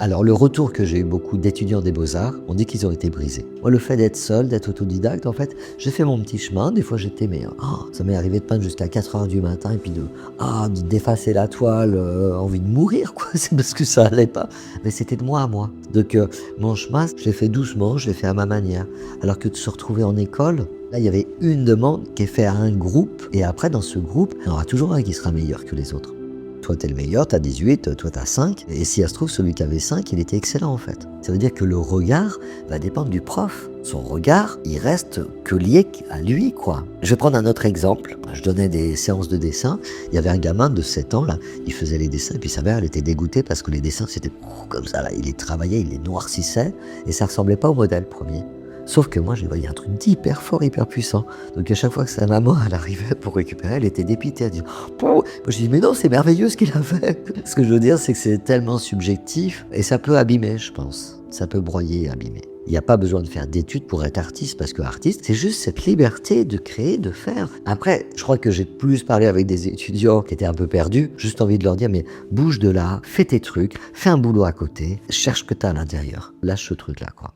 Alors le retour que j'ai eu beaucoup d'étudiants des Beaux-Arts, on dit qu'ils ont été brisés. Moi le fait d'être seul, d'être autodidacte, en fait, j'ai fait mon petit chemin, des fois j'étais ça m'est arrivé de peindre jusqu'à 4 heures du matin et puis d'effacer la toile, envie de mourir quoi, c'est parce que ça allait pas. Mais c'était de moi à moi. Donc mon chemin, je l'ai fait doucement, je l'ai fait à ma manière. Alors que de se retrouver en école, là il y avait une demande qui est faite à un groupe et après dans ce groupe, il y en aura toujours un qui sera meilleur que les autres. Toi, t'es le meilleur, t'as 18, toi, t'as 5. Et si ça se trouve, celui qui avait 5, il était excellent, en fait. Ça veut dire que le regard va dépendre du prof. Son regard, il reste que lié à lui, quoi. Je vais prendre un autre exemple. Je donnais des séances de dessin. Il y avait un gamin de 7 ans, là. Il faisait les dessins, et puis sa mère, elle était dégoûtée parce que les dessins, c'était comme ça, là. Il les travaillait, il les noircissait, et ça ressemblait pas au modèle premier. Sauf que moi, j'ai voyé un truc d'hyper fort, hyper puissant. Donc à chaque fois que sa maman, elle arrivait pour récupérer, elle était dépitée. Elle dit Pouh. Moi, je dis mais non, c'est merveilleux ce qu'il a fait. Ce que je veux dire, c'est que c'est tellement subjectif et ça peut abîmer, je pense. Ça peut broyer et abîmer. Il n'y a pas besoin de faire d'études pour être artiste, parce que artiste, c'est juste cette liberté de créer, de faire. Après, je crois que j'ai plus parlé avec des étudiants qui étaient un peu perdus, juste envie de leur dire, mais bouge de là, fais tes trucs, fais un boulot à côté, cherche ce que tu as à l'intérieur. Lâche ce truc-là, quoi.